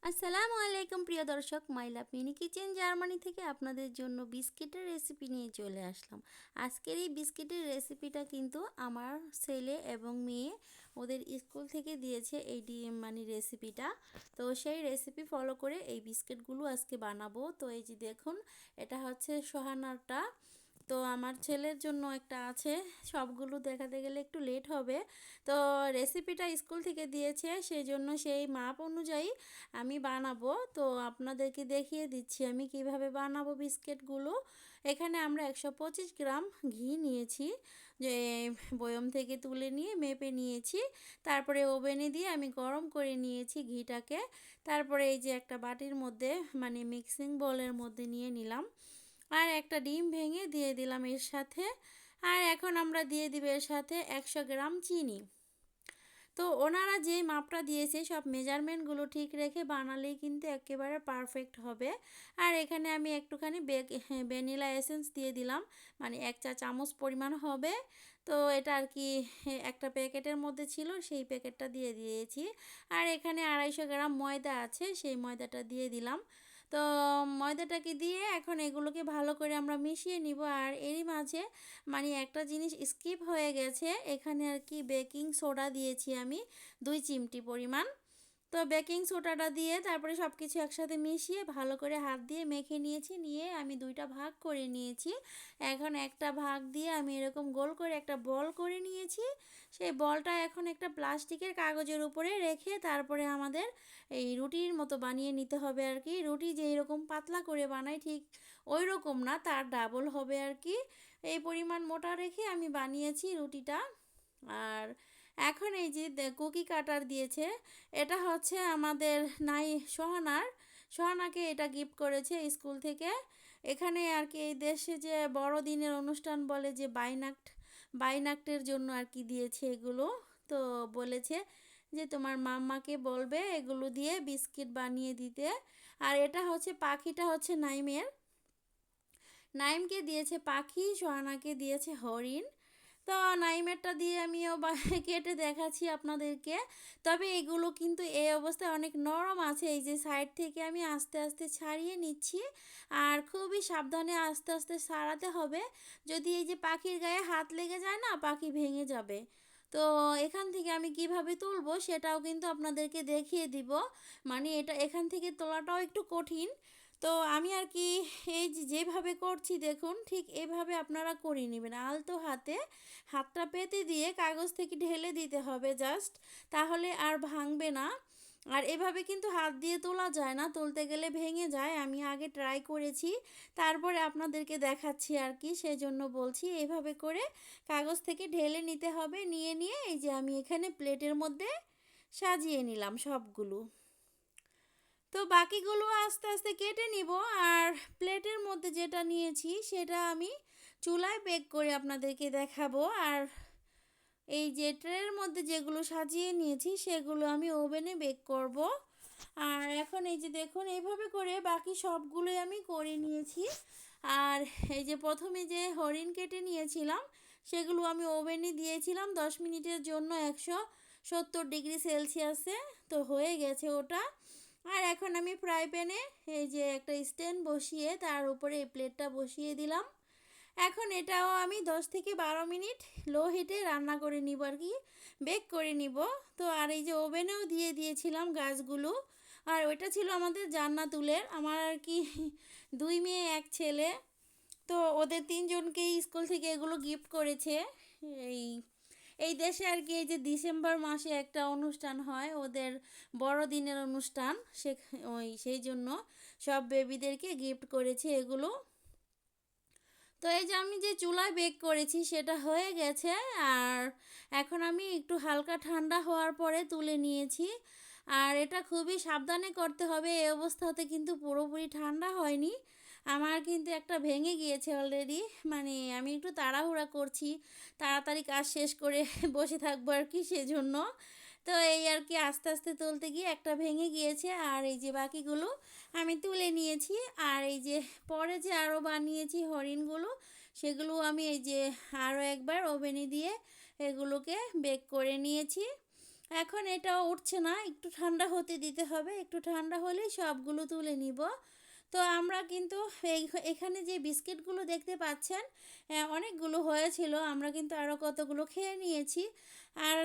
আসসালামু আলাইকুম প্রিয় দর্শক, মাই লাভ মিনি কিচেন জার্মানি থেকে আপনাদের জন্য বিস্কিটের রেসিপি নিয়ে চলে আসলাম। আজকের এই বিস্কিটের রেসিপিটা কিন্তু আমার ছেলে এবং মেয়ে ওদের স্কুল থেকে দিয়েছে এই রেসিপিটা। তো সেই রেসিপি ফলো করে এই বিস্কিটগুলো আজকে বানাবো। তো এই যে দেখুন, এটা হচ্ছে সোহানারটা। তো আমার ছেলের জন্য একটা আছে, সবগুলো দেখাতে গেলে একটু লেট হবে। তো রেসিপিটা স্কুল থেকে দিয়েছে, সেই জন্য সেই মাপ অনুযায়ী আমি বানাবো। তো আপনাদেরকে দেখিয়ে দিচ্ছি আমি কিভাবে বানাবো বিস্কিটগুলো। এখানে আমরা 125 গ্রাম ঘি নিয়েছি, যে বয়ম থেকে তুলে নিয়ে মেপে নিয়েছি। তারপরে ওভেনে দিয়ে আমি গরম করে নিয়েছি ঘিটাকে। তারপরে এই যে একটা বাটির মধ্যে মিক্সিং বোলের মধ্যে নিয়ে নিলাম, আর একটা ডিম ভেঙে দিয়ে দিলাম এর সাথে। আর এখন আমরা দিয়ে দিব এর সাথে 100 গ্রাম চিনি। তো ওনারা যে মাপটা দিয়েছে সব মেজারমেন্টগুলো ঠিক রেখে বানালেই কিন্তু একেবারে পারফেক্ট হবে। আর এখানে আমি একটুখানি ভ্যানিলা এসেন্স দিয়ে দিলাম, 1 চা চামচ পরিমাণ হবে। তো এটা আর কি একটা প্যাকেটের মধ্যে ছিল, সেই প্যাকেটটা দিয়ে দিয়েছি। আর এখানে 250 গ্রাম ময়দা আছে, সেই ময়দাটা দিয়ে দিলাম। তো ময়দাটাকে দিয়ে এখন এগুলোকে ভালো করে আমরা মিশিয়ে নিব। আর এরই মাঝে একটা জিনিস স্কিপ হয়ে গেছে, এখানে আর কি বেকিং সোডা দিয়েছি আমি 2 চিমটি পরিমাণ। তো বেকিং সোডাটা দিয়ে তারপরে সব কিছু একসাথে মিশিয়ে ভালো করে হাত দিয়ে মেখে নিয়েছি, নিয়ে আমি দুইটা ভাগ করে নিয়েছি। এখন একটা ভাগ দিয়ে আমি এরকম গোল করে একটা বল করে নিয়েছি। সেই বলটা এখন একটা প্লাস্টিকের কাগজের উপরে রেখে তারপরে আমাদের এই রুটির মতো বানিয়ে নিতে হবে আর কি। রুটি যেই রকম পাতলা করে বানাই ঠিক ওই রকম না, তার ডাবল হবে আর কি। এই পরিমাণ মোটা রেখে আমি বানিয়েছি রুটিটা। আর এখন এই যে কুকি কাটার দিয়েছে, এটা হচ্ছে আমাদের নাই সোহানাকে এটা গিফট করেছে স্কুল থেকে। এখানে আর কি এই দেশে যে বড়দিনের অনুষ্ঠান বলে, যে বাইনাক্টের জন্য আর কি দিয়েছে এগুলো। তো বলেছে যে তোমার মাম্মাকে বলবে এগুলো দিয়ে বিস্কিট বানিয়ে দিতে। আর এটা হচ্ছে পাখিটা হচ্ছে নাইমকে দিয়েছে পাখি, সোহানাকে দিয়েছে হরিণ। তো নাইমেরটা দিয়ে আমিও কেটে দেখাচ্ছি আপনাদেরকে। তবে এগুলো কিন্তু এই অবস্থায় অনেক নরম আছে, এই যে সাইড থেকে আমি আস্তে আস্তে ছাড়িয়ে নিচ্ছি। আর খুবই সাবধানে আস্তে আস্তে ছাড়াতে হবে, যদি এই যে পাখির গায়ে হাত লেগে যায় না, পাখি ভেঙে যাবে। তো এখান থেকে আমি কিভাবে তুলবো সেটাও কিন্তু আপনাদেরকে দেখিয়ে দিব। এটা এখান থেকে তোলাটাও একটু কঠিন। তো আমি আর কি এই যে যেভাবে করছি দেখুন, ঠিক এভাবে আপনারা করে নেবেন। আলতো হাতে হাতটা পেতে দিয়ে কাগজ থেকে ঢেলে দিতে হবে জাস্ট, তাহলে আর ভাঙবে না। আর এভাবে কিন্তু হাত দিয়ে তোলা যায় না, তুলতে গেলে ভেঙে যায়। আমি আগে ট্রাই করেছি, তারপরে আপনাদেরকে দেখাচ্ছি আর কি, সেজন্য বলছি এভাবে করে কাগজ থেকে ঢেলে নিতে হবে। নিয়ে এই যে আমি এখানে প্লেটের মধ্যে সাজিয়ে নিলাম সবগুলো। তো বাকিগুলো আস্তে আস্তে কেটে নিব। আর প্লেটের মধ্যে যেটা নিয়েছি সেটা আমি চুলায় বেক করে আপনাদেরকে দেখাবো। আর এই যে ট্রের মধ্যে যেগুলো সাজিয়ে নিয়েছি সেগুলো আমি ওভেনে বেক করব। আর এখন এই যে দেখুন, এইভাবে করে বাকি সবগুলোই আমি করে নিয়েছি। আর এই যে প্রথমে যে হরিণ কেটে নিয়েছিলাম সেগুলো আমি ওভেনে দিয়েছিলাম 10 মিনিটের জন্য 170 ডিগ্রি সেলসিয়াসে। তো হয়ে গেছে ওটা। আর এখন আমি ফ্রাই প্যানে এই যে একটা স্ট্যান্ড বসিয়ে তার উপরে এই প্লেটটা বসিয়ে দিলাম। এখন এটাও আমি 10 থেকে 12 মিনিট লো হিটে রান্না করে নিব আর কি, বেক করে নিব। তো আর এই যে ওভেনেও দিয়ে দিয়েছিলাম গাছগুলো। আর ওইটা ছিল আমাদের জান্নাতুলের, আমার আর কি 2 মেয়ে 1 ছেলে। তো ওদের 3জনকেই স্কুল থেকে এগুলো গিফট করেছে। এই এই দেশে আর কি এই যে ডিসেম্বর মাসে একটা অনুষ্ঠান হয় ওদের, বড়দিনের অনুষ্ঠান, সেই জন্য সব বেবিদেরকে গিফট করেছে এগুলো। তো এই যে আমি যে চুলায় বেক করেছি সেটা হয়ে গেছে। আর এখন আমি একটু হালকা ঠান্ডা হওয়ার পরে তুলে নিয়েছি। আর এটা খুবই সাবধানে করতে হবে, এই অবস্থাতে কিন্তু পুরোপুরি ঠান্ডা হয়নি। আমার কিন্তু একটা ভেঙে গিয়েছে অলরেডি, আমি একটু তাড়াহুড়া করছি, তাড়াতাড়ি কাজ শেষ করে বসে থাকবো আর কি, সেজন্য। তো এই আর কি আস্তে আস্তে তুলতে গিয়ে একটা ভেঙে গিয়েছে। আর এই যে বাকিগুলো আমি তুলে নিয়েছি। আর এই যে পরে যে আরও বানিয়েছি হরিণগুলো, সেগুলো আমি এই যে আরও একবার ওভেনে দিয়ে এগুলোকে বেক করে নিয়েছি। এখন এটাও উঠছে না, একটু ঠান্ডা হতে দিতে হবে, একটু ঠান্ডা হলেই সবগুলো তুলে নিব। তো আমরা কিন্তু এই এখানে যে বিস্কিটগুলো দেখতে পাচ্ছেন, অনেকগুলো হয়েছিল, আমরা কিন্তু আরও কতগুলো খেয়ে নিয়েছি। আর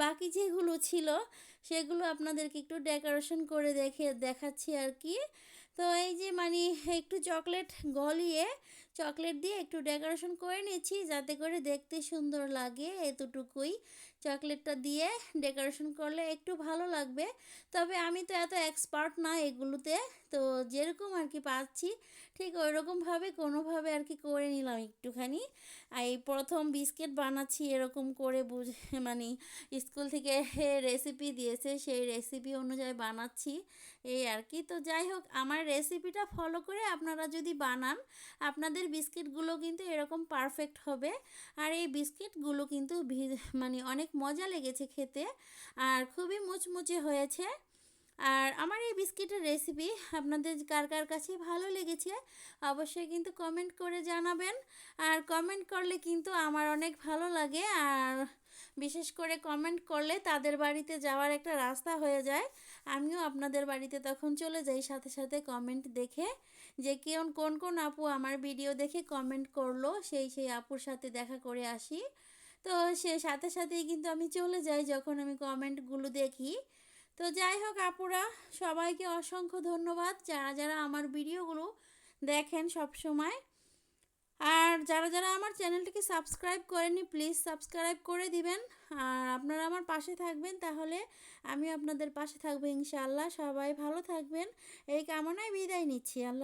বাকি যেগুলো ছিল সেগুলো আপনাদেরকে একটু ডেকোরেশন করে দেখাচ্ছি আর কি। তো এই যে মানে একটু চকলেট গলিয়ে চকলেট দিয়ে একটু ডেকোরেশন করে নিচ্ছি যাতে করে দেখতে সুন্দর লাগে, এতটুকুই। চকলেটটা দিয়ে ডেকোরেশন করলে একটু ভালো লাগবে। তবে আমি তো এত এক্সপার্ট না এগুলোতে, তো যেরকম আর কি পাচ্ছি ঠিক ওই রকমভাবে কোনোভাবে আর কি করে নিলাম একটুখানি। আর এই প্রথম বিস্কিট বানাচ্ছি এরকম করে বুঝে মানে স্কুল থেকে রেসিপি দিয়েছে, সেই রেসিপি অনুযায়ী বানাচ্ছি এই আর কি। তো যাই হোক, আমার রেসিপিটা ফলো করে আপনারা যদি বানান, আপনাদের বিস্কিটগুলো কিন্তু এরকম পারফেক্ট হবে। আর এই বিস্কিটগুলো কিন্তু মানে অনেক মজা লেগেছে খেতে, আর খুবই মুচমুচে হয়েছে। আর আমার এই বিস্কিটের রেসিপি আপনাদের কার কার কাছে ভালো লেগেছে অবশ্যই কিন্তু কমেন্ট করে জানাবেন। আর কমেন্ট করলে কিন্তু আমার অনেক ভালো লাগে, আর বিশেষ করে কমেন্ট করলে তাদের বাড়িতে যাওয়ার একটা রাস্তা হয়ে যায়। আমিও আপনাদের বাড়িতে তখন চলে যাই সাথে সাথে কমেন্ট দেখে, যে কোন কোন আপু আমার ভিডিও দেখে কমেন্ট করলো, সেই আপুর সাথে দেখা করে আসি। তো সে সাথে সাথেই কিন্তু আমি চলে যাই যখন আমি কমেন্টগুলো দেখি। তো যাই হোক আপুরা, সবাইকে অসংখ্য ধন্যবাদ যারা যারা আমার ভিডিওগুলো দেখেন সব সময়। আর যারা যারা আমার চ্যানেলটিকে সাবস্ক্রাইব করেনি প্লিজ সাবস্ক্রাইব করে দিবেন। আর আপনারা আমার পাশে থাকবেন, তাহলে আমি আপনাদের পাশে থাকবো ইনশাআল্লাহ। সবাই ভালো থাকবেন এই কামনায় বিদায় নিচ্ছি। আল্লাহ।